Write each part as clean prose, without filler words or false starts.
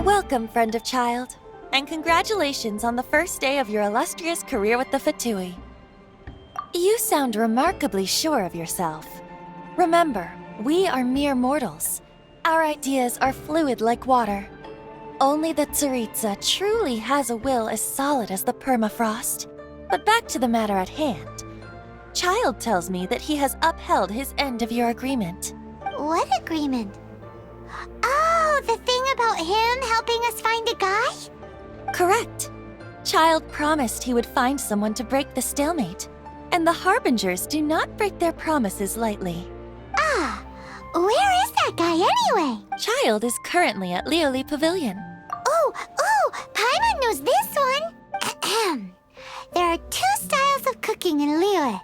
Welcome, friend of child, and congratulations on the first day of your illustrious career with the Fatui. You sound remarkably sure of yourself. Remember, we are mere mortals. Our ideas are fluid like water. Only the Tsaritsa truly has a will as solid as the permafrost. But back to the matter at hand. Child tells me that he has upheld his end of your agreement. What agreement? Oh, the thing about him helping us find a guy? Correct. Child promised he would find someone to break the stalemate. And the Harbingers do not break their promises lightly. Ah, where is that guy anyway? Child is currently at Lioli Pavilion. Oh, Paimon knows this one. There are two styles of cooking in Liyue,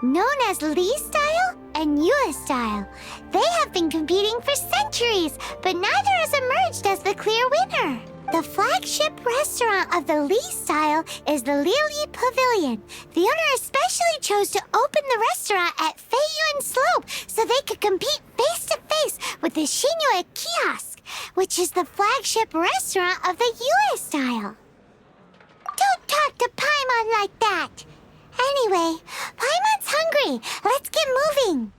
known as Li style and Yue style. They have been competing for centuries, but neither has emerged as the clear winner. The flagship restaurant of the Li style is the Lioli Pavilion. The owner especially chose to open the restaurant at Feiyuan Slope so they could compete face-to-face with the Shinyue Kiosk, which is the flagship restaurant of the Yue style. Don't talk to Paimon like that! Anyway, Paimon's hungry. Let's get moving.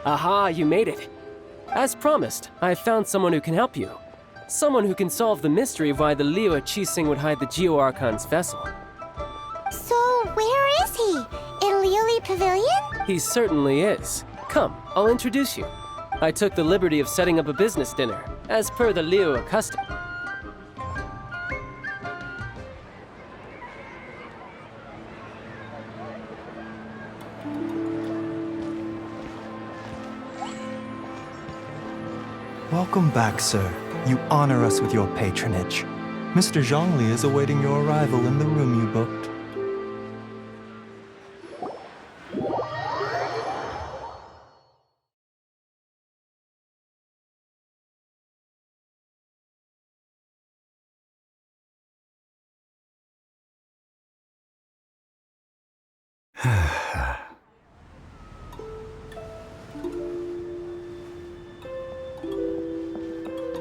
Aha, you made it. As promised, I have found someone who can help you. Someone who can solve the mystery of why the Liyue Qixing would hide the Geo-Archon's vessel. So, where is he? In Lioli Pavilion? He certainly is. Come, I'll introduce you. I took the liberty of setting up a business dinner, as per the Liyue custom. Welcome back, sir. You honor us with your patronage. Mr. Zhongli is awaiting your arrival in the room you booked.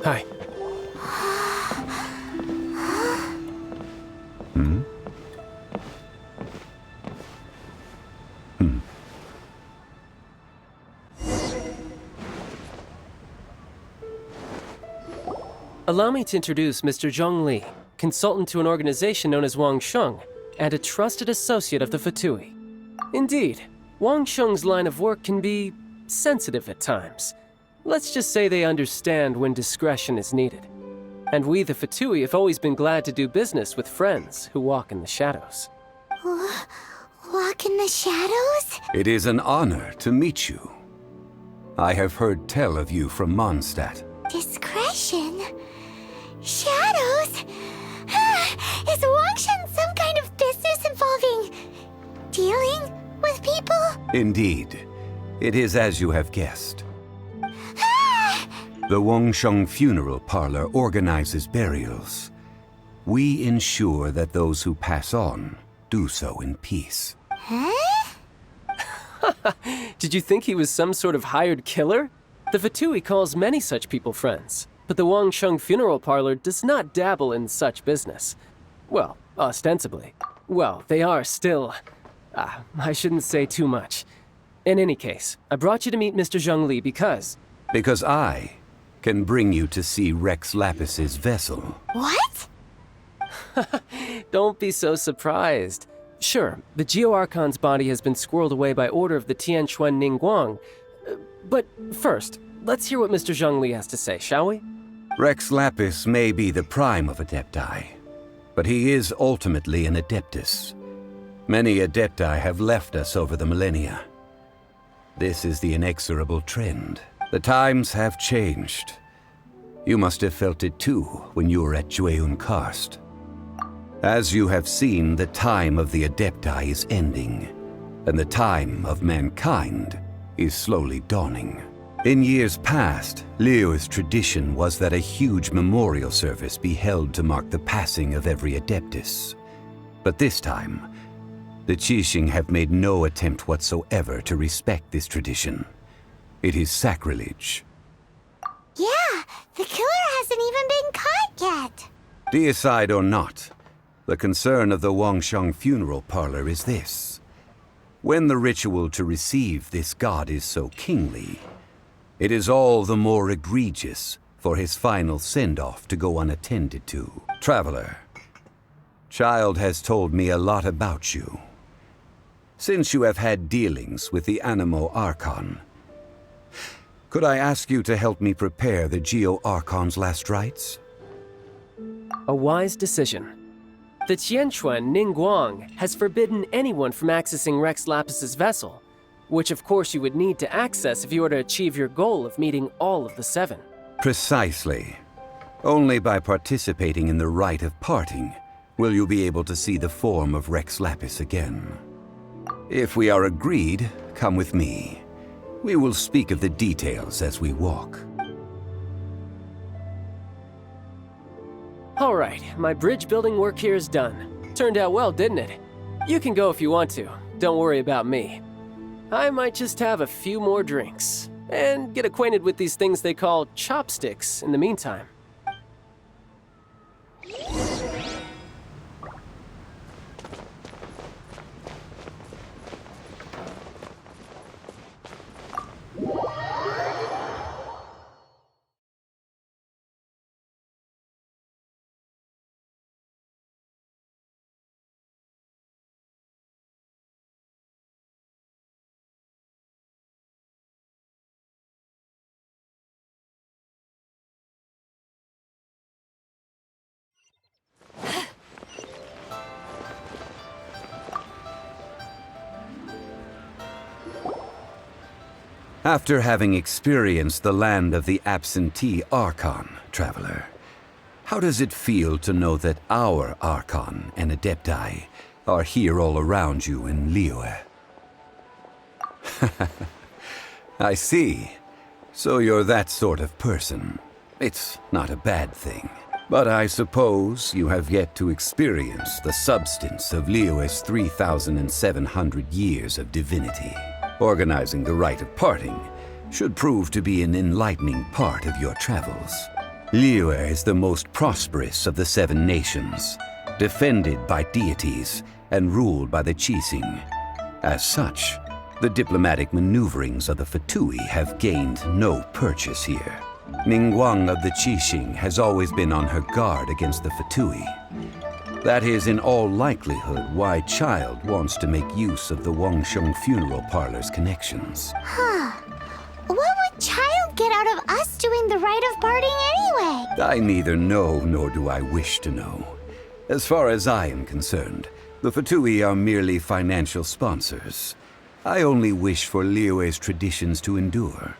Hi. Allow me to introduce Mr. Zhongli, consultant to an organization known as Wangsheng, and a trusted associate of the Fatui. Indeed, Wangsheng's line of work can be sensitive at times. Let's just say they understand when discretion is needed. And we, the Fatui, have always been glad to do business with friends who walk in the shadows. Walk in the shadows? It is an honor to meet you. I have heard tell of you from Mondstadt. Discretion? Shadows? Is Wangsheng some kind of business involving dealing with people? Indeed. It is as you have guessed. The Wangsheng Funeral Parlor organizes burials. We ensure that those who pass on do so in peace. Huh? Did you think he was some sort of hired killer? The Fatui calls many such people friends, but the Wangsheng Funeral Parlor does not dabble in such business. Well, ostensibly. Well, they are still... I shouldn't say too much. In any case, I brought you to meet Mr. Zhongli because... Because I can bring you to see Rex Lapis's vessel. What? Don't be so surprised. Sure, the Geo Archon's body has been squirreled away by order of the Tianquan Ningguang. But first, let's hear what Mr. Zhongli has to say, shall we? Rex Lapis may be the prime of Adepti, but he is ultimately an Adeptus. Many Adepti have left us over the millennia. This is the inexorable trend. The times have changed. You must have felt it too when you were at Jueyun Karst. As you have seen, the time of the Adepti is ending, and the time of mankind is slowly dawning. In years past, Liyue's tradition was that a huge memorial service be held to mark the passing of every Adeptus. But this time, the Qixing have made no attempt whatsoever to respect this tradition. It is sacrilege. Yeah, the killer hasn't even been caught yet. Deicide or not, the concern of the Wangsheng Funeral Parlor is this. When the ritual to receive this god is so kingly, it is all the more egregious for his final send-off to go unattended to. Traveler, Child has told me a lot about you. Since you have had dealings with the Anemo Archon, could I ask you to help me prepare the Geo Archon's last rites? A wise decision. The Tianquan Ningguang has forbidden anyone from accessing Rex Lapis's vessel, which of course you would need to access if you were to achieve your goal of meeting all of the seven. Precisely. Only by participating in the rite of parting will you be able to see the form of Rex Lapis again. If we are agreed, come with me. We will speak of the details as we walk. All right, my bridge building work here is done. Turned out well, didn't it? You can go if you want to. Don't worry about me. I might just have a few more drinks and get acquainted with these things they call chopsticks in the meantime. After having experienced the land of the absentee Archon, Traveler, how does it feel to know that our Archon and Adepti are here all around you in Liyue? I see. So you're that sort of person. It's not a bad thing. But I suppose you have yet to experience the substance of Liyue's 3,700 years of divinity. Organizing the rite of parting should prove to be an enlightening part of your travels. Liyue is the most prosperous of the 7 nations, defended by deities and ruled by the Qixing. As such, the diplomatic maneuverings of the Fatui have gained no purchase here. Ningguang of the Qixing has always been on her guard against the Fatui. That is in all likelihood why Child wants to make use of the Wangsheng Funeral Parlor's connections. What would Child get out of us doing the rite of parting anyway? I neither know nor do I wish to know. As far as I am concerned, the Fatui are merely financial sponsors. I only wish for Liyue's traditions to endure.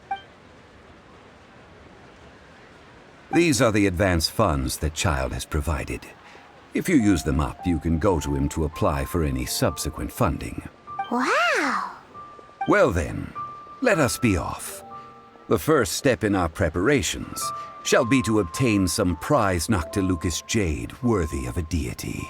These are the advance funds that Child has provided. If you use them up, you can go to him to apply for any subsequent funding. Wow! Well then, let us be off. The first step in our preparations shall be to obtain some prized Noctilucous jade worthy of a deity.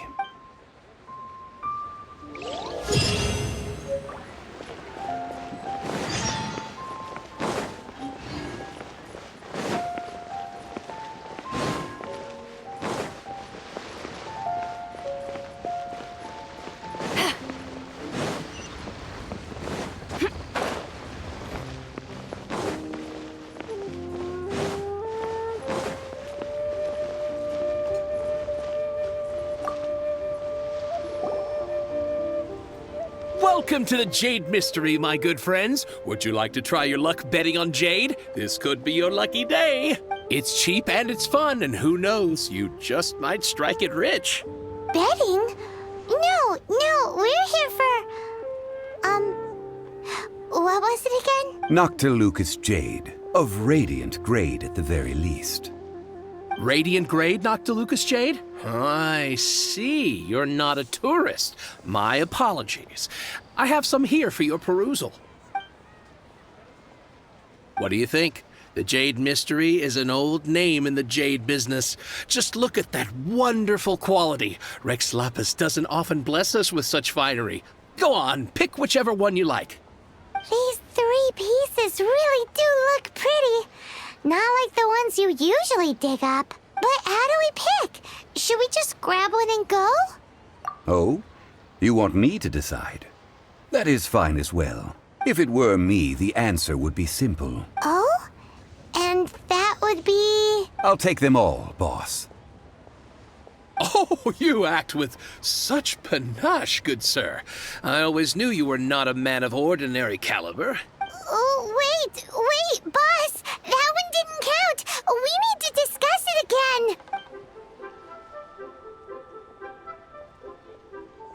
Welcome to the Jade Mystery, my good friends. Would you like to try your luck betting on Jade? This could be your lucky day. It's cheap and it's fun, and who knows, you just might strike it rich. Betting? No, we're here for... what was it again? Noctilucous jade, of radiant grade at the very least. Radiant grade, Noctilucous Jade? I see. You're not a tourist. My apologies. I have some here for your perusal. What do you think? The Jade Mystery is an old name in the jade business. Just look at that wonderful quality. Rex Lapis doesn't often bless us with such finery. Go on, pick whichever one you like. These 3 pieces really do look pretty. Not like the ones you usually dig up. But how do we pick? Should we just grab one and go? Oh? You want me to decide? That is fine as well. If it were me, the answer would be simple. Oh? And that would be... I'll take them all, boss. Oh, you act with such panache, good sir. I always knew you were not a man of ordinary caliber. Oh, wait, boss! That one didn't count! We need to discuss it again!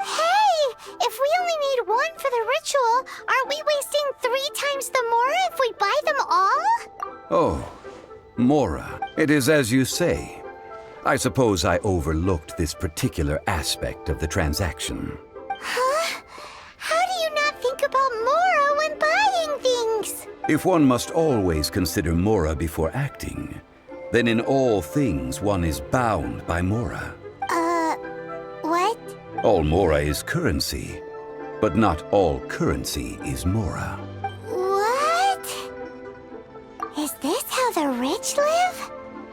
Hey! If we only need one for the ritual, aren't we wasting 3 times the Mora if we buy them all? Oh, Mora. It is as you say. I suppose I overlooked this particular aspect of the transaction. Huh? How do you not think about Mora when buying things? If one must always consider Mora before acting, then in all things one is bound by Mora. What? All Mora is currency, but not all currency is Mora. What? Is this how the rich live?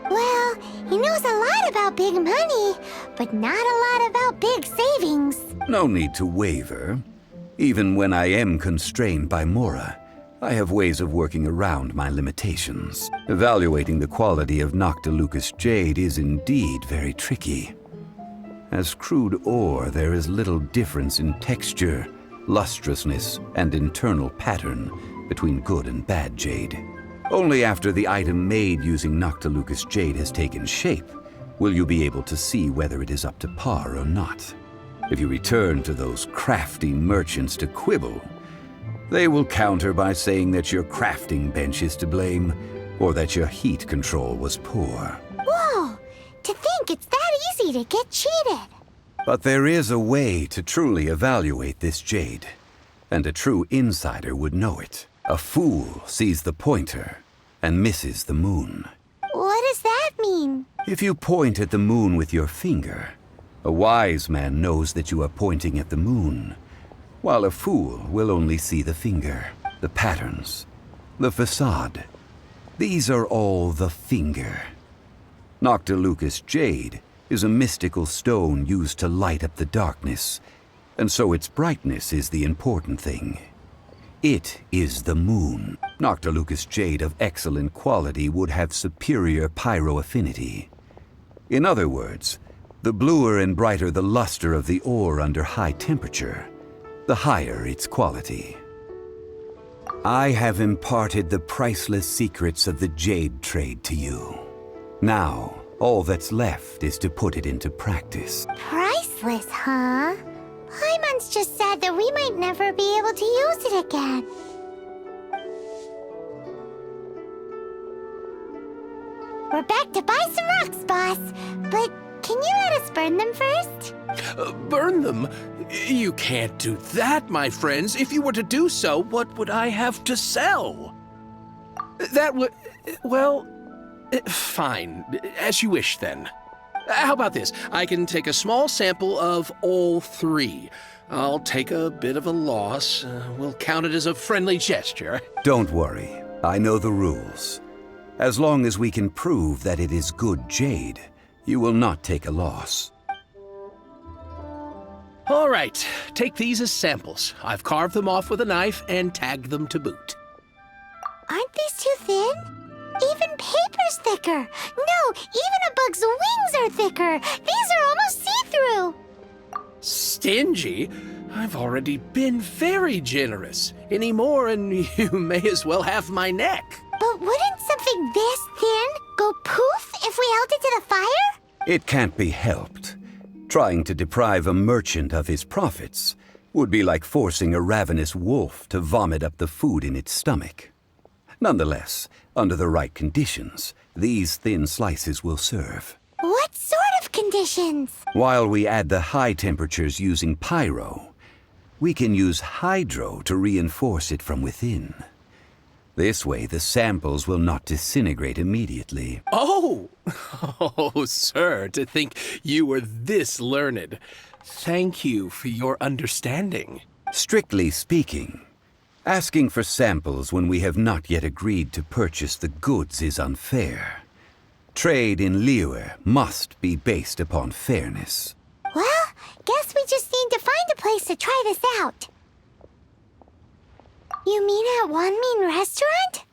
Well, he knows a lot about big money, but not a lot about big savings. No need to waver. Even when I am constrained by Mora, I have ways of working around my limitations. Evaluating the quality of Noctilucous jade is indeed very tricky. As crude ore, there is little difference in texture, lustrousness, and internal pattern between good and bad jade. Only after the item made using Noctilucous jade has taken shape will you be able to see whether it is up to par or not. If you return to those crafty merchants to quibble, they will counter by saying that your crafting bench is to blame, or that your heat control was poor. Whoa! To think it's that easy to get cheated. But there is a way to truly evaluate this jade, and a true insider would know it. A fool sees the pointer and misses the moon. What does that mean? If you point at the moon with your finger, a wise man knows that you are pointing at the moon, while a fool will only see the finger, the patterns, the facade. These are all the finger. Noctilucous jade is a mystical stone used to light up the darkness, and so its brightness is the important thing. It is the moon. Noctilucous jade of excellent quality would have superior pyroaffinity. In other words, the bluer and brighter the luster of the ore under high temperature, the higher its quality. I have imparted the priceless secrets of the jade trade to you. Now, all that's left is to put it into practice. Priceless, huh? Paimon's just said that we might never be able to use it again. We're back to buy some rocks, boss. But can you let us burn them first? Burn them? You can't do that, my friends. If you were to do so, what would I have to sell? That would... well... fine. As you wish, then. How about this? I can take a small sample of all three. I'll take a bit of a loss. We'll count it as a friendly gesture. Don't worry. I know the rules. As long as we can prove that it is good jade, you will not take a loss. All right. Take these as samples. I've carved them off with a knife and tagged them to boot. Aren't these too thin? Even paper's thicker. No, even a bug's wings are thicker. These are almost see-through. Stingy? I've already been very generous. Any more and you may as well have my neck. But wouldn't something this thin go poof if we held it to the fire? It can't be helped. Trying to deprive a merchant of his profits would be like forcing a ravenous wolf to vomit up the food in its stomach. Nonetheless, under the right conditions, these thin slices will serve. What sort of conditions? While we add the high temperatures using pyro, we can use hydro to reinforce it from within. This way, the samples will not disintegrate immediately. Oh! Oh, sir, to think you were this learned. Thank you for your understanding. Strictly speaking, asking for samples when we have not yet agreed to purchase the goods is unfair. Trade in Liyue must be based upon fairness. Well, guess we just need to find a place to try this out. You mean at Wanmin Restaurant?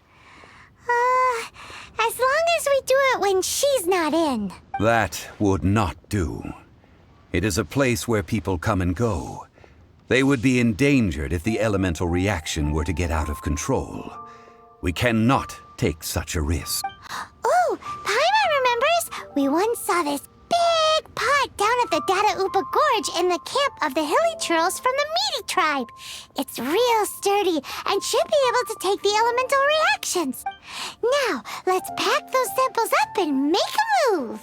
As long as we do it when she's not in. That would not do. It is a place where people come and go. They would be endangered if the elemental reaction were to get out of control. We cannot take such a risk. Ooh, Paimon remembers we once saw this big pot down at the Dada Upa Gorge in the camp of the Hilichurls from the Meaty tribe. It's real sturdy and should be able to take the elemental reactions. Now, let's pack those samples up and make a move.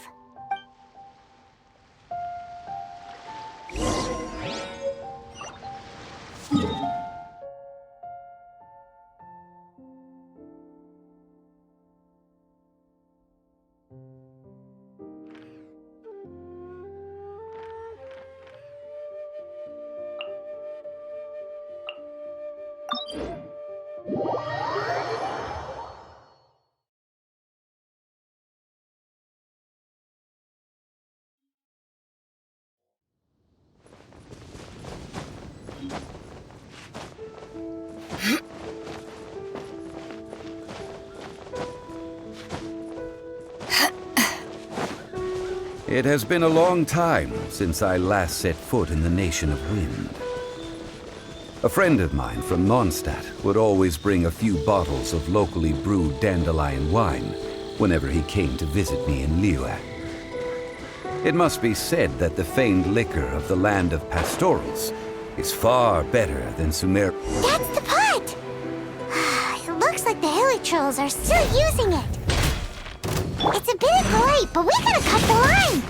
It has been a long time since I last set foot in the Nation of Wind. A friend of mine from Mondstadt would always bring a few bottles of locally brewed dandelion wine whenever he came to visit me in Liyue. It must be said that the famed liquor of the land of pastorals is far better than Sumer. That's the pot! It looks like the Hilichurls are still using it. It's a bit late, but we gotta cut the line!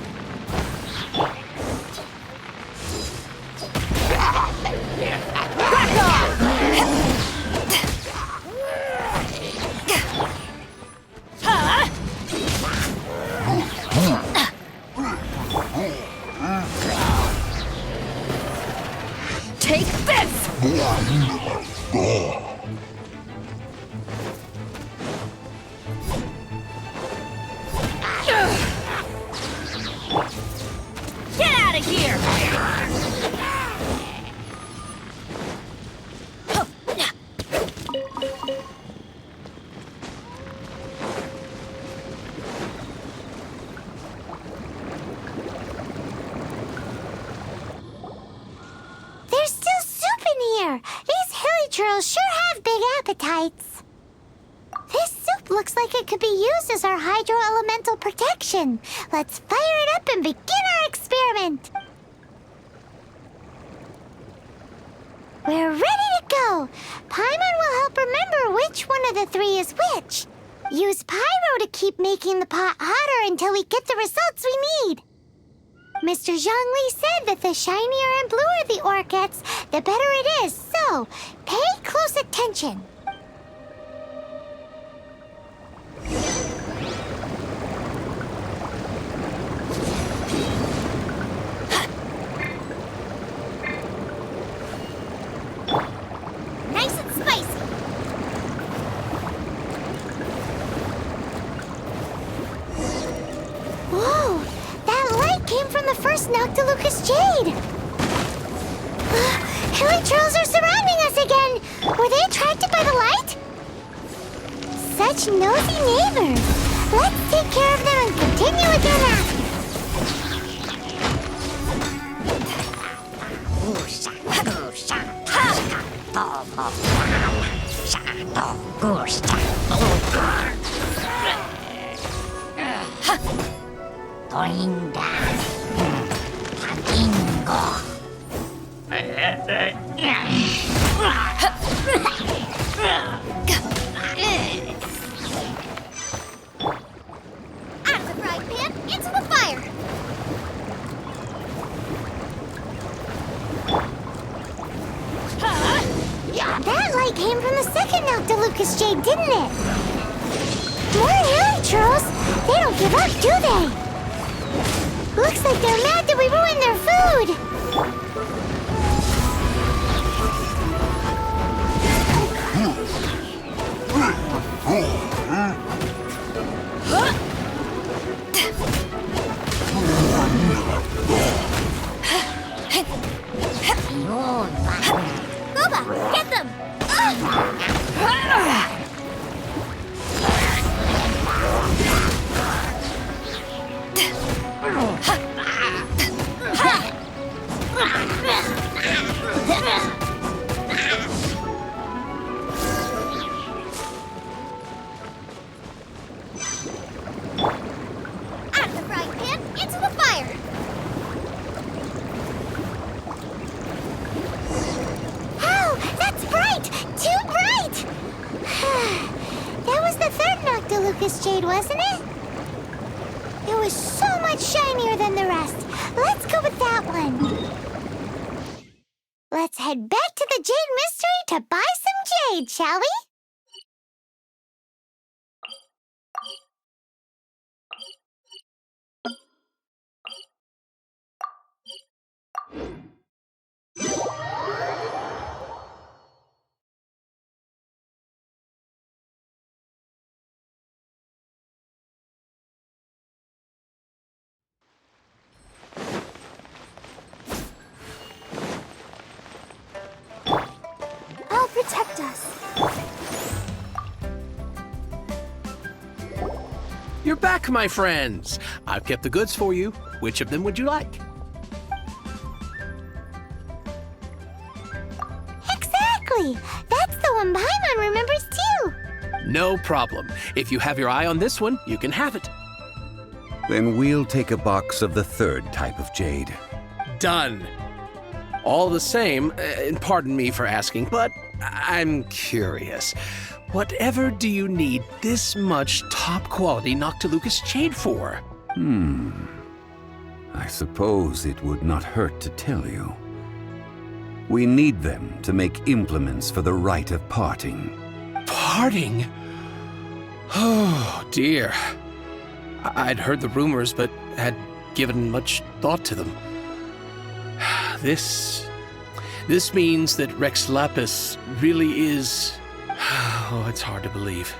Back off! Take this! Get out of here! There's still soup in here! These Hilichurls sure have big appetites. This soup looks like it could be used as our hydro-elemental protection. Let's fire it up and begin our experiment. We're ready to go. Paimon will help remember which one of the three is which. Use pyro to keep making the pot hotter until we get the results we need. Mr. Zhongli said that the shinier and bluer the ore gets, the better it is, so pay close attention. Nice and spicy. Whoa! That light came from the first Noctilucous Jade! Hilichurls are surrounding us again! Were they attracted by the light? Such nosy neighbors! Let's take care of them and continue again after! Out of the frying pan, into the fire! That light came from the second Noctilucous Jade, didn't it? More Hilichurls! They don't give up, do they? Looks like they're mad that we ruined their food! Boba, get them! Out of the frying pan, into the fire! Oh, that's bright! Too bright! That was the third Noctilucous Jade, wasn't it? It was so much shinier than the rest. Let's go with that one. Let's head back to the Jade Mystery to buy some jade, shall we? I'll protect us. You're back, my friends. I've kept the goods for you. Which of them would you like? Exactly! That's the one Paimon remembers too! No problem. If you have your eye on this one, you can have it. Then we'll take a box of the third type of jade. Done. All the same, and pardon me for asking, but I'm curious. Whatever do you need this much top-quality Noctilucous Jade for? I suppose it would not hurt to tell you. We need them to make implements for the rite of parting. Parting? Oh, dear. I'd heard the rumors, but had given much thought to them. This means that Rex Lapis really is... Oh, it's hard to believe.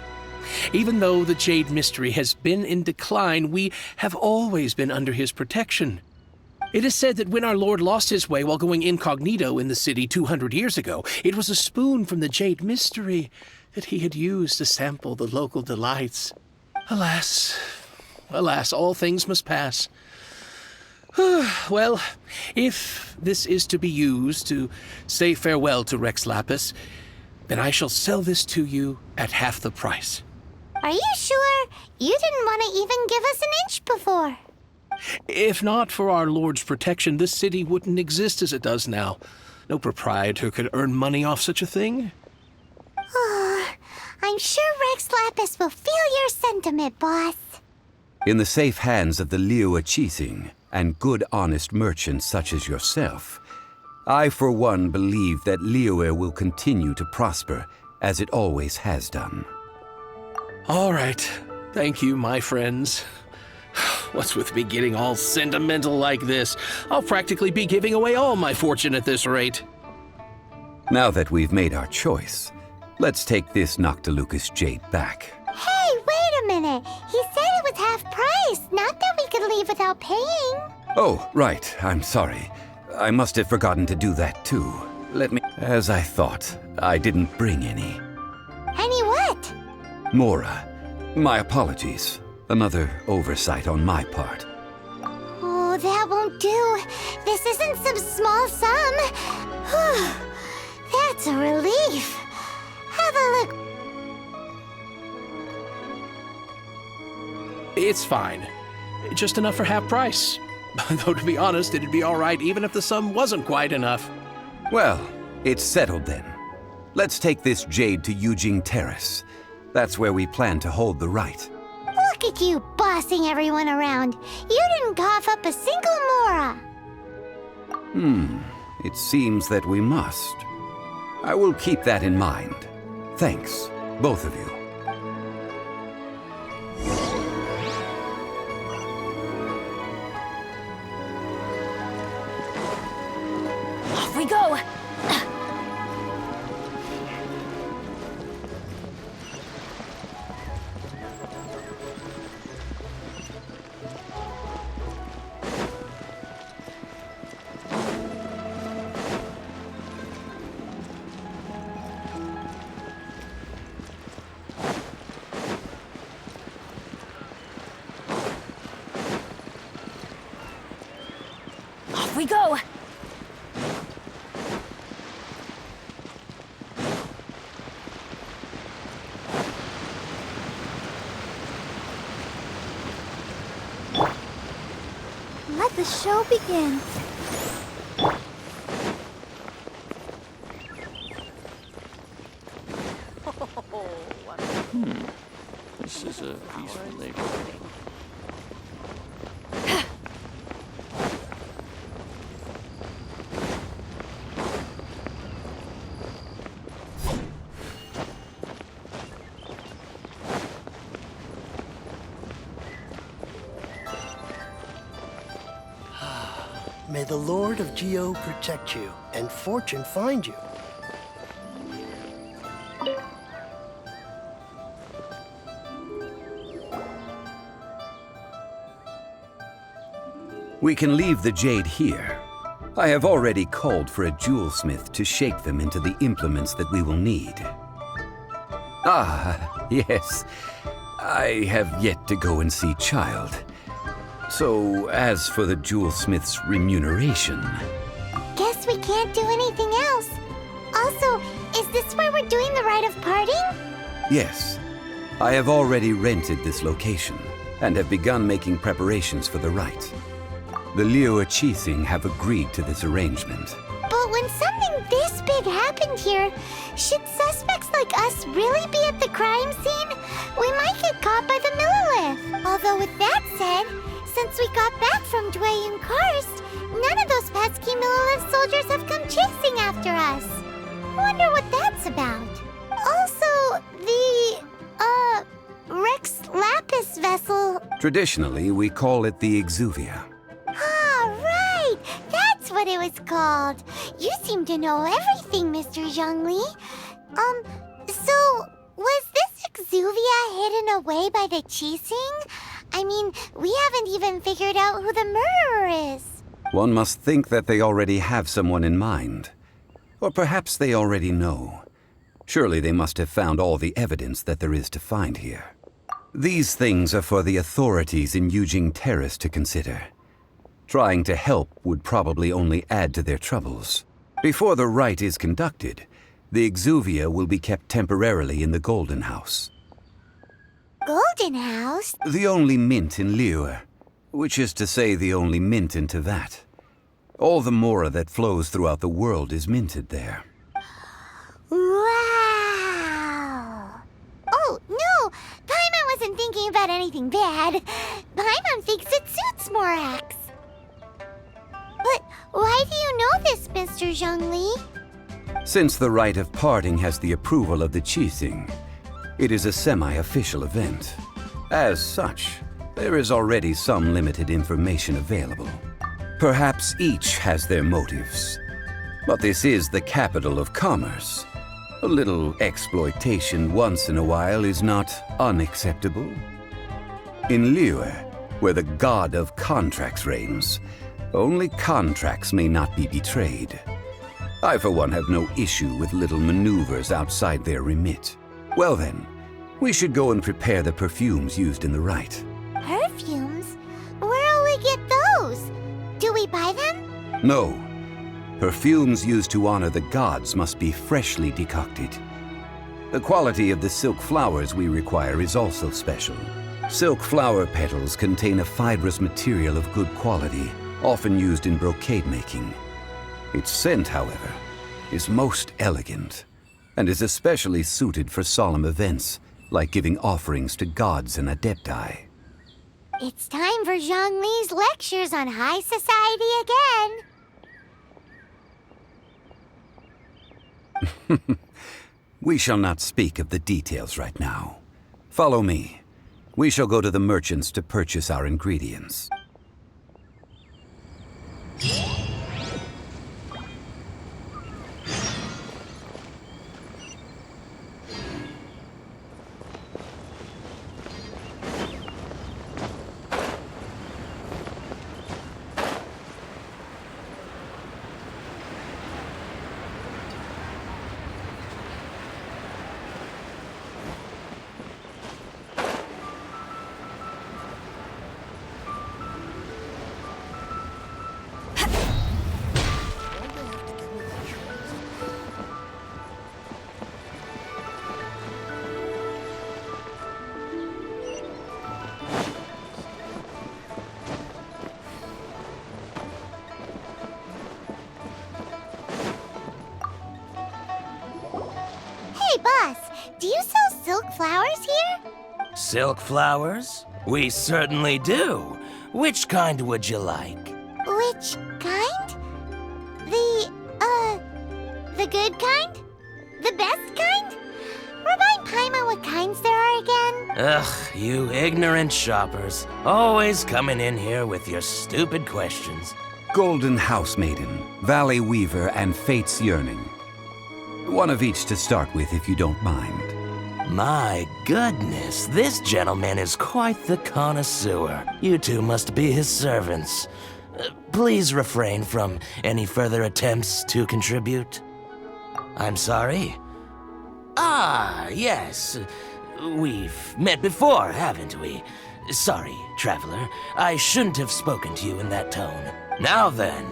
Even though the Jade Mystery has been in decline, we have always been under his protection. It is said that when our Lord lost his way while going incognito in the city 200 years ago, it was a spoon from the Jade Mystery that he had used to sample the local delights. Alas, all things must pass. Well, if this is to be used to say farewell to Rex Lapis, then I shall sell this to you at half the price. Are you sure? You didn't want to even give us an inch before. If not for our Lord's protection, this city wouldn't exist as it does now. No proprietor could earn money off such a thing. I'm sure Rex Lapis will feel your sentiment, boss. In the safe hands of the Liyue Qixing and good honest merchants such as yourself, I for one believe that Liyue will continue to prosper as it always has done. All right. Thank you, my friends. What's with me getting all sentimental like this? I'll practically be giving away all my fortune at this rate. Now that we've made our choice, let's take this Noctilucous jade back. Hey, wait a minute. He said it was half price, not that we could leave without paying. Oh, right. I'm sorry. I must have forgotten to do that too. Let me... As I thought, I didn't bring any. Any what? Mora, my apologies. Another oversight on my part. Oh, that won't do. This isn't some small sum. That's a relief. Have a look. It's fine. Just enough for half price. Though to be honest, it'd be all right even if the sum wasn't quite enough. Well, it's settled then. Let's take this jade to Yujing Terrace. That's where we plan to hold the rite. Look at you bossing everyone around. You didn't cough up a single Mora. It seems that we must. I will keep that in mind. Thanks, both of you. Off we go! Off we go! Let the show begin. This is a peaceful neighborhood. May the Lord of Geo protect you and fortune find you. We can leave the jade here. I have already called for a jewelsmith to shape them into the implements that we will need. Ah, yes. I have yet to go and see Child. So, as for the jewelsmith's remuneration... Guess we can't do anything else. Also, is this where we're doing the rite of parting? Yes. I have already rented this location, and have begun making preparations for the rite. The Liyue Qixing have agreed to this arrangement. But when something this big happened here, should suspects like us really be at the crime scene? We might get caught by the Millelith. Although with that said, since we got back from Dwayne Karst, none of those pesky Millelith soldiers have come chasing after us. Wonder what that's about. Also, the, Rex Lapis vessel. Traditionally, we call it the Exuvia. Ah, right! That's what it was called. You seem to know everything, Mr. Zhongli. So, was this Exuvia hidden away by the Qixing? I mean, we haven't even figured out who the murderer is. One must think that they already have someone in mind. Or perhaps they already know. Surely they must have found all the evidence that there is to find here. These things are for the authorities in Yujing Terrace to consider. Trying to help would probably only add to their troubles. Before the rite is conducted, the Exuvia will be kept temporarily in the Golden House. Golden House? The only mint in Liyue, which is to say the only mint in Teyvat. All the Mora that flows throughout the world is minted there. Wow! talking about anything bad. Paimon thinks it suits Morax. But why do you know this, Mr. Zhongli? Since the rite of parting has the approval of the Qixing, it is a semi-official event. As such, there is already some limited information available. Perhaps each has their motives. But this is the capital of commerce. A little exploitation once in a while is not unacceptable. In Liyue, where the god of contracts reigns, only contracts may not be betrayed. I, for one, have no issue with little maneuvers outside their remit. Well then, we should go and prepare the perfumes used in the rite. Perfumes? Where'll we get those? Do we buy them? No. Perfumes used to honor the gods must be freshly decocted. The quality of the silk flowers we require is also special. Silk flower petals contain a fibrous material of good quality, often used in brocade making. Its scent, however, is most elegant, and is especially suited for solemn events, like giving offerings to gods and adepti. It's time for Zhongli's lectures on high society again. We shall not speak of the details right now. Follow me. We shall go to the merchants to purchase our ingredients. Hey, boss, do you sell silk flowers here? Silk flowers? We certainly do. Which kind would you like? Which kind? The good kind? The best kind? Remind Paimon what kinds there are again. Ugh, you ignorant shoppers. Always coming in here with your stupid questions. Golden Housemaiden, Valley Weaver, and Fate's Yearning. One of each to start with, if you don't mind. My goodness, this gentleman is quite the connoisseur. You two must be his servants. Please refrain from any further attempts to contribute. I'm sorry? Ah, yes. We've met before, haven't we? Sorry, traveler. I shouldn't have spoken to you in that tone. Now then,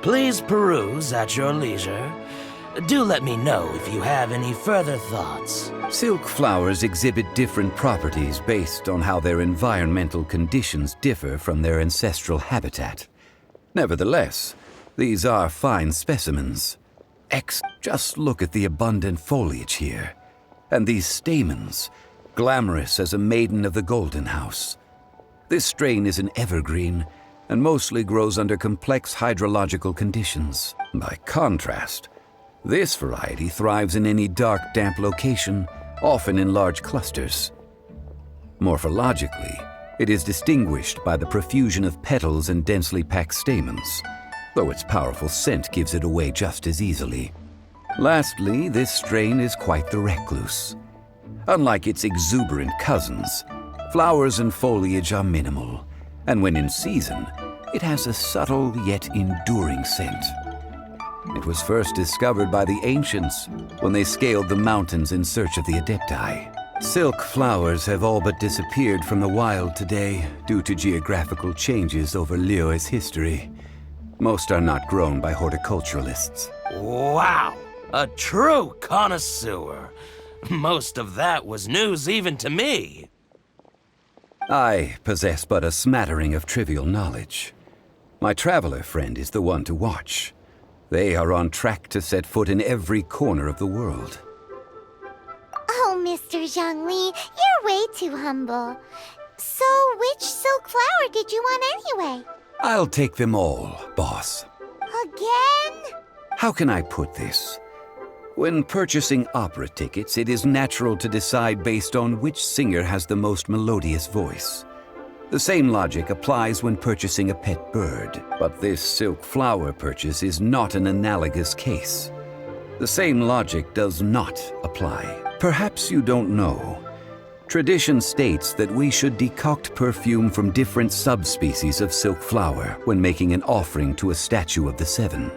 please peruse at your leisure. Do let me know if you have any further thoughts. Silk flowers exhibit different properties based on how their environmental conditions differ from their ancestral habitat. Nevertheless, these are fine specimens. Just look at the abundant foliage here. And these stamens, glamorous as a maiden of the Golden House. This strain is an evergreen and mostly grows under complex hydrological conditions. By contrast, this variety thrives in any dark, damp location, often in large clusters. Morphologically, it is distinguished by the profusion of petals and densely packed stamens, though its powerful scent gives it away just as easily. Lastly, this strain is quite the recluse. Unlike its exuberant cousins, flowers and foliage are minimal, and when in season, it has a subtle yet enduring scent. It was first discovered by the ancients when they scaled the mountains in search of the Adepti. Silk flowers have all but disappeared from the wild today due to geographical changes over Liyue's history. Most are not grown by horticulturalists. Wow! A true connoisseur. Most of that was news even to me. I possess but a smattering of trivial knowledge. My traveler friend is the one to watch. They are on track to set foot in every corner of the world. Oh, Mr. Mr. Zhongli. You're way too humble. So, which silk flower did you want anyway? I'll take them all, boss. Again? How can I put this? When purchasing opera tickets, it is natural to decide based on which singer has the most melodious voice. The same logic applies when purchasing a pet bird, but this silk flower purchase is not an analogous case. The same logic does not apply. Perhaps you don't know. Tradition states that we should decoct perfume from different subspecies of silk flower when making an offering to a statue of the seven.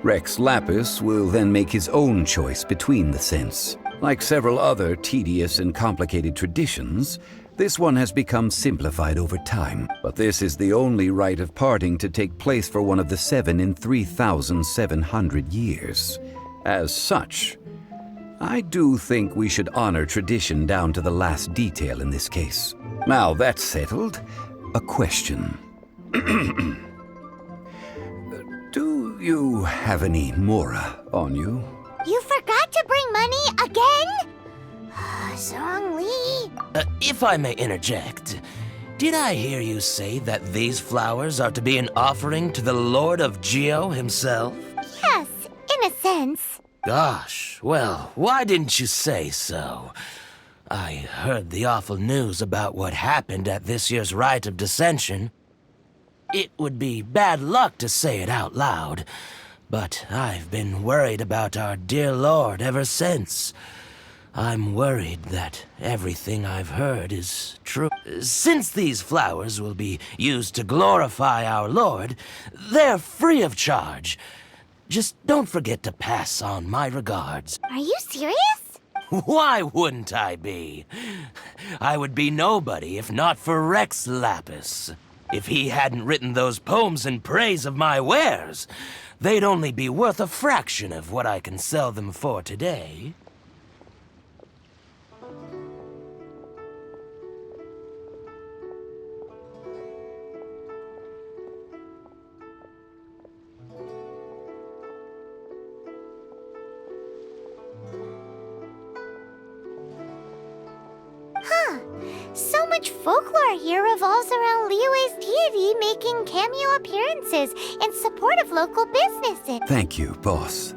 Rex Lapis will then make his own choice between the scents. Like several other tedious and complicated traditions, this one has become simplified over time, but this is the only rite of parting to take place for one of the seven in 3,700 years. As such, I do think we should honor tradition down to the last detail in this case. Now that's settled, a question. Do you have any Mora on you? You forgot to bring money again? Zhongli. If I may interject, did I hear you say that these flowers are to be an offering to the Lord of Geo himself? Yes, in a sense. Gosh, well, why didn't you say so? I heard the awful news about what happened at this year's Rite of Dissension. It would be bad luck to say it out loud, but I've been worried about our dear Lord ever since. I'm worried that everything I've heard is true. Since these flowers will be used to glorify our Lord, they're free of charge. Just don't forget to pass on my regards. Are you serious? Why wouldn't I be? I would be nobody if not for Rex Lapis. If he hadn't written those poems in praise of my wares, they'd only be worth a fraction of what I can sell them for today. So much folklore here revolves around Liyue's deity making cameo appearances in support of local businesses. Thank you, boss.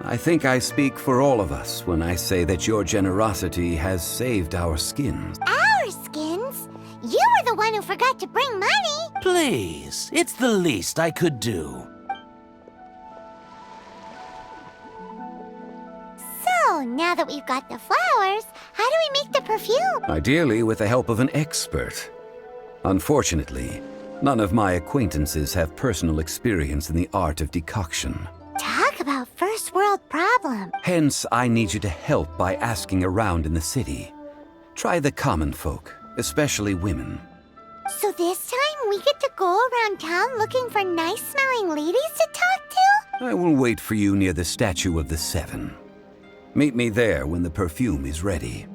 I think I speak for all of us when I say that your generosity has saved our skins. Our skins? You were the one who forgot to bring money. Please, it's the least I could do. So, now that we've got the flowers, how do we make the perfume? Ideally with the help of an expert. Unfortunately, none of my acquaintances have personal experience in the art of decoction. Talk about first world problem. Hence, I need you to help by asking around in the city. Try the common folk, especially women. So this time we get to go around town looking for nice-smelling ladies to talk to? I will wait for you near the statue of the Seven. Meet me there when the perfume is ready.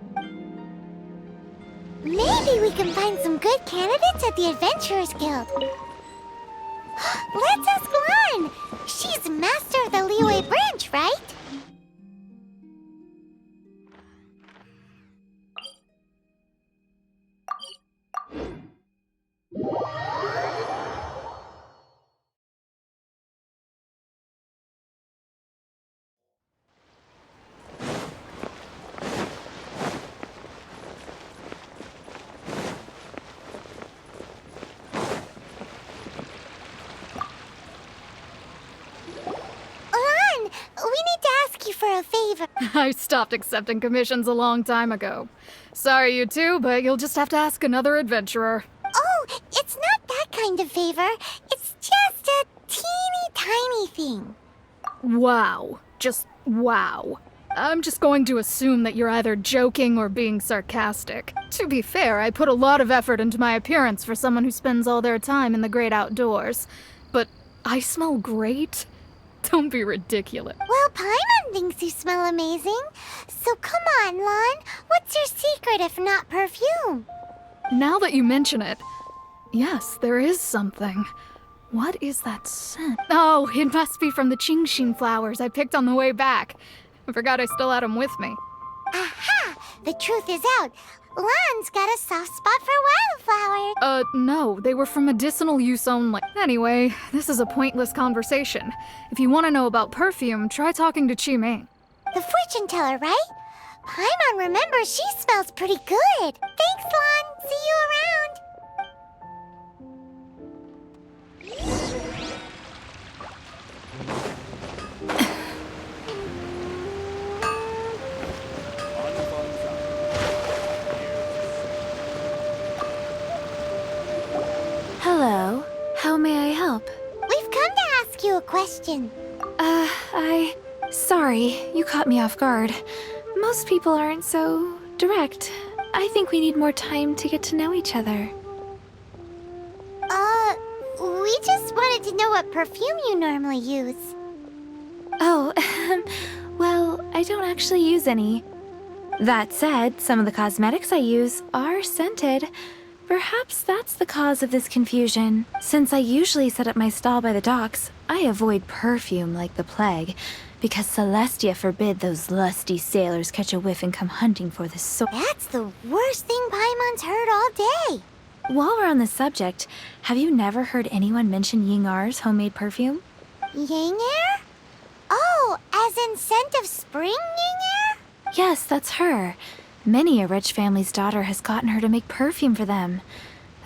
Maybe we can find some good candidates at the Adventurers Guild. Let's ask Lan! She's master of the Liyue branch, right? For a favor. I stopped accepting commissions a long time ago. Sorry, you two, but you'll just have to ask another adventurer. Oh, it's not that kind of favor. It's just a teeny tiny thing. Wow. Just wow. I'm just going to assume that you're either joking or being sarcastic. To be fair, I put a lot of effort into my appearance for someone who spends all their time in the great outdoors. But I smell great? Don't be ridiculous. Well, Paimon thinks you smell amazing. So come on, Lan. What's your secret if not perfume? Now that you mention it, yes, there is something. What is that scent? Oh, it must be from the Qingxin flowers I picked on the way back. I forgot I still had them with me. Aha! The truth is out. Lan's got a soft spot for wildflowers. No, they were for medicinal use only. Anyway, this is a pointless conversation. If you want to know about perfume, try talking to Chi Ming. The fortune teller, right? Paimon remembers she smells pretty good. Thanks, Lan. See you around. Hello. How may I help? We've come to ask you a question. Sorry, you caught me off guard. Most people aren't so direct. I think we need more time to get to know each other. We just wanted to know what perfume you normally use. Oh, well, I don't actually use any. That said, some of the cosmetics I use are scented. Perhaps that's the cause of this confusion. Since I usually set up my stall by the docks, I avoid perfume like the plague, because Celestia forbid those lusty sailors catch a whiff and come hunting for the sword. That's the worst thing Paimon's heard all day. While we're on the subject, have you never heard anyone mention Ying-Ar's homemade perfume? Ying-Er? Oh, as in scent of spring, Ying-Er? Yes, that's her. Many a rich family's daughter has gotten her to make perfume for them.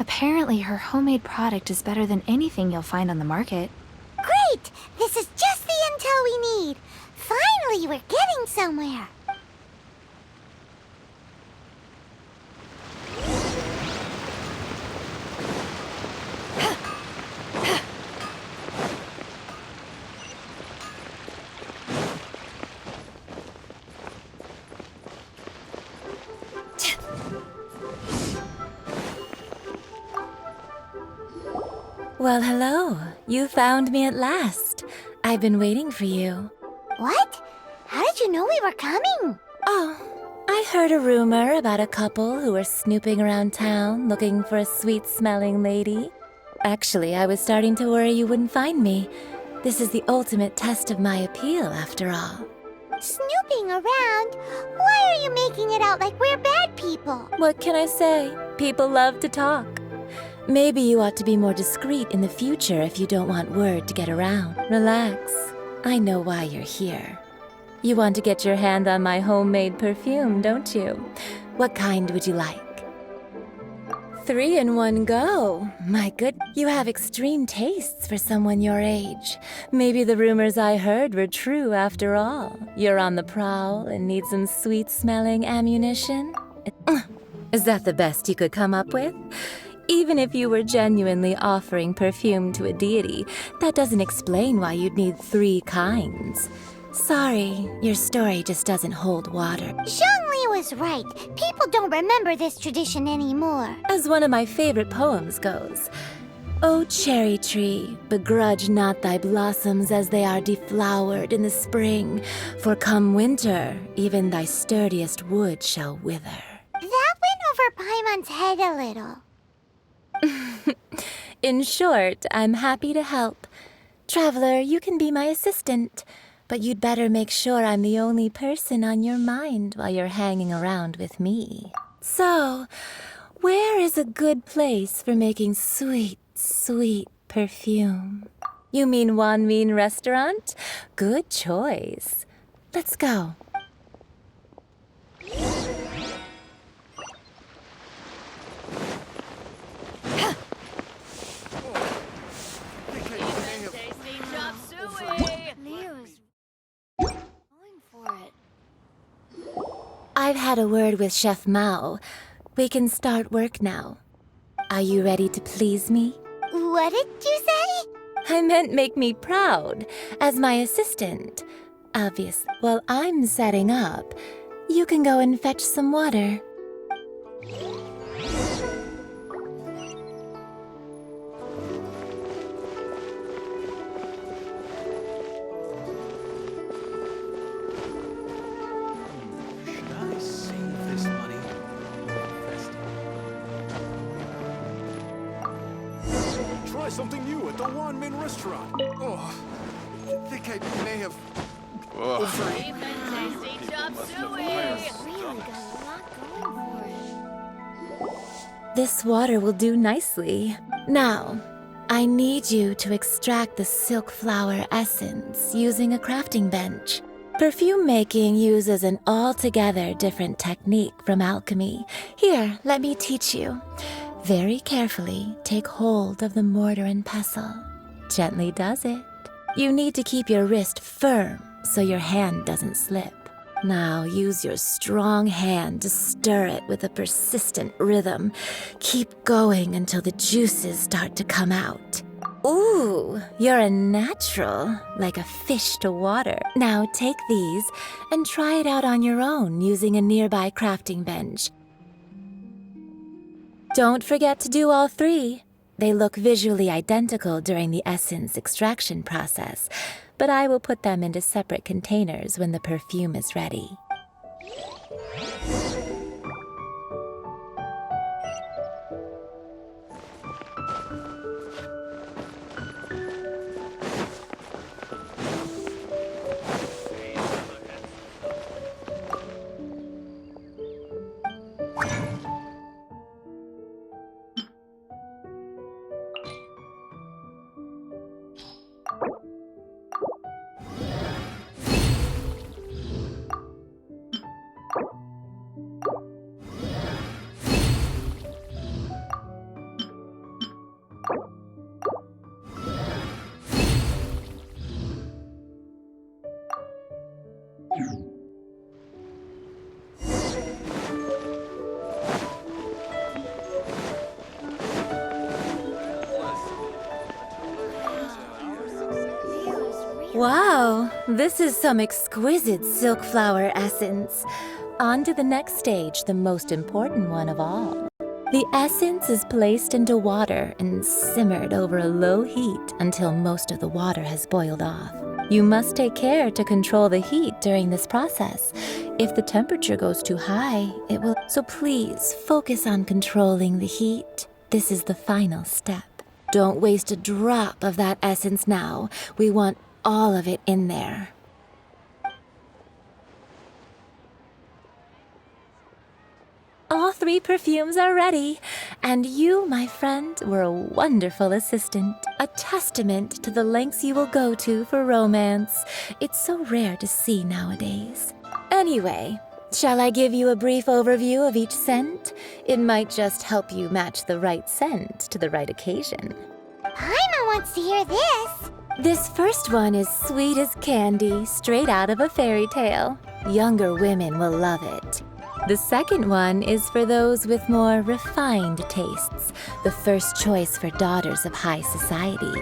Apparently, her homemade product is better than anything you'll find on the market. Great! This is just the intel we need. Finally, we're getting somewhere. Well, hello. You found me at last. I've been waiting for you. What? How did you know we were coming? Oh, I heard a rumor about a couple who were snooping around town looking for a sweet-smelling lady. Actually, I was starting to worry you wouldn't find me. This is the ultimate test of my appeal, after all. Snooping around? Why are you making it out like we're bad people? What can I say? People love to talk. Maybe you ought to be more discreet in the future if you don't want word to get around. Relax. I know why you're here. You want to get your hand on my homemade perfume, don't you? What kind would you like? 3 in one go. My good, you have extreme tastes for someone your age. Maybe the rumors I heard were true after all. You're on the prowl and need some sweet-smelling ammunition? Is that the best you could come up with? Even if you were genuinely offering perfume to a deity, that doesn't explain why you'd need 3 kinds. Sorry, your story just doesn't hold water. Zhongli was right. People don't remember this tradition anymore. As one of my favorite poems goes, O cherry tree, begrudge not thy blossoms as they are deflowered in the spring, for come winter, even thy sturdiest wood shall wither. That went over Paimon's head a little. In short, I'm happy to help. Traveler, you can be my assistant, but you'd better make sure I'm the only person on your mind while you're hanging around with me. So, where is a good place for making sweet, sweet perfume? You mean Wanmin Restaurant? Good choice. Let's go. I've had a word with Chef Mao. We can start work now. Are you ready to please me? What did you say? I meant make me proud, as my assistant. Obviously, while I'm setting up, you can go and fetch some water. Something new at the Wanmin Restaurant. Oh, I think I may have Really got a lot going for it. This water will do nicely. Now, I need you to extract the silk flower essence using a crafting bench. Perfume making uses an altogether different technique from alchemy. Here, let me teach you. Very carefully, take hold of the mortar and pestle. Gently does it. You need to keep your wrist firm so your hand doesn't slip. Now use your strong hand to stir it with a persistent rhythm. Keep going until the juices start to come out. Ooh, you're a natural, like a fish to water. Now take these and try it out on your own using a nearby crafting bench. Don't forget to do all three. They look visually identical during the essence extraction process, but I will put them into separate containers when the perfume is ready. Wow, this is some exquisite silk flower essence. On to the next stage, the most important one of all. The essence is placed into water and simmered over a low heat until most of the water has boiled off. You must take care to control the heat during this process. If the temperature goes too high, it will... So please, focus on controlling the heat. This is the final step. Don't waste a drop of that essence now. We want all of it in there. All three perfumes are ready, and you, my friend, were a wonderful assistant. A testament to the lengths you will go to for romance. It's so rare to see nowadays. Anyway, shall I give you a brief overview of each scent? It might just help you match the right scent to the right occasion. Paimon wants to hear this. This first one is sweet as candy, straight out of a fairy tale. Younger women will love it. The second one is for those with more refined tastes, the first choice for daughters of high society.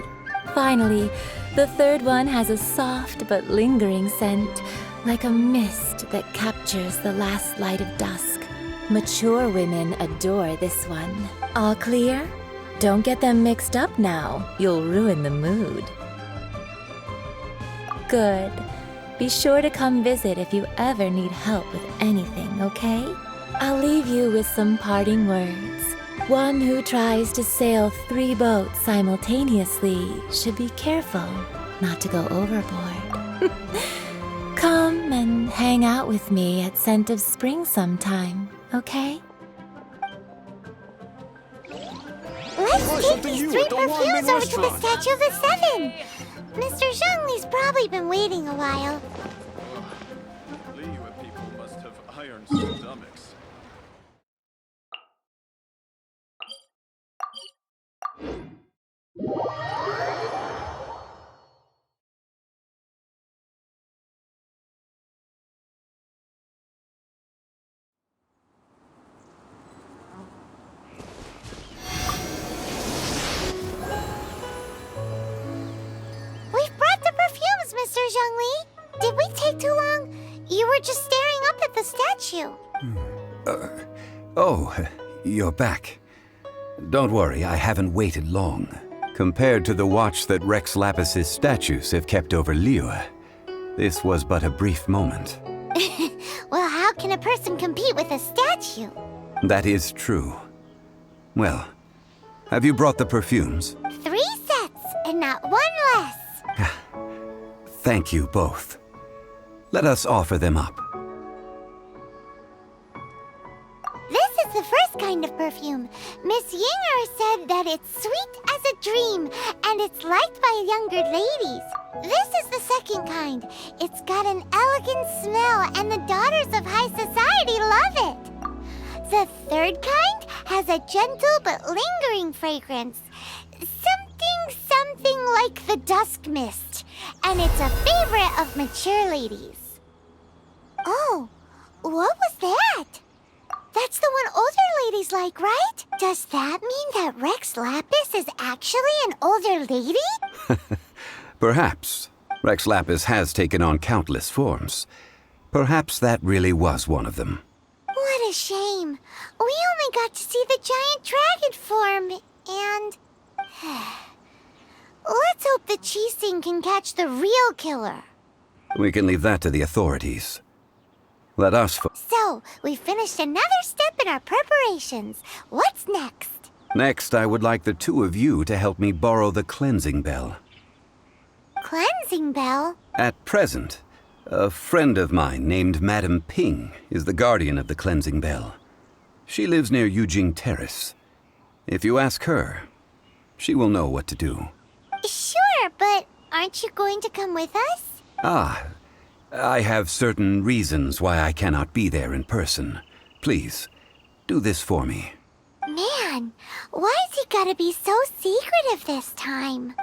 Finally, the third one has a soft but lingering scent, like a mist that captures the last light of dusk. Mature women adore this one. All clear? Don't get them mixed up now. You'll ruin the mood. Good. Be sure to come visit if you ever need help with anything, okay? I'll leave you with some parting words. One who tries to sail 3 boats simultaneously should be careful not to go overboard. Come and hang out with me at Scent of Spring sometime, okay? Let's take these 3 perfumes over to the Statue of the Seven. Mr. Zhongli's probably been waiting a while. Liyue people must have iron stomachs. Mr. Zhongli, did we take too long? You were just staring up at the statue. Oh, you're back. Don't worry, I haven't waited long. Compared to the watch that Rex Lapis's statues have kept over Liyue, this was but a brief moment. Well, how can a person compete with a statue? That is true. Well, have you brought the perfumes? 3 sets, and not 1 less. Thank you both. Let us offer them up. This is the first kind of perfume. Miss Yinger said that it's sweet as a dream, and it's liked by younger ladies. This is the second kind. It's got an elegant smell, and the daughters of high society love it. The third kind has a gentle but lingering fragrance. Something like the dusk mist, and it's a favorite of mature ladies. Oh, what was that? That's the one older ladies like, right? Does that mean that Rex Lapis is actually an older lady? Perhaps. Rex Lapis has taken on countless forms. Perhaps that really was one of them. What a shame. We only got to see the giant dragon form, and... Let's hope the Chising can catch the real killer. We can leave that to the authorities. Let us So, we finished another step in our preparations. What's next? Next, I would like the two of you to help me borrow the cleansing bell. Cleansing bell? At present, a friend of mine named Madame Ping is the guardian of the cleansing bell. She lives near Yujing Terrace. If you ask her, she will know what to do. Sure, but aren't you going to come with us? Ah, I have certain reasons why I cannot be there in person. Please, do this for me. Man, why's he gotta be so secretive this time?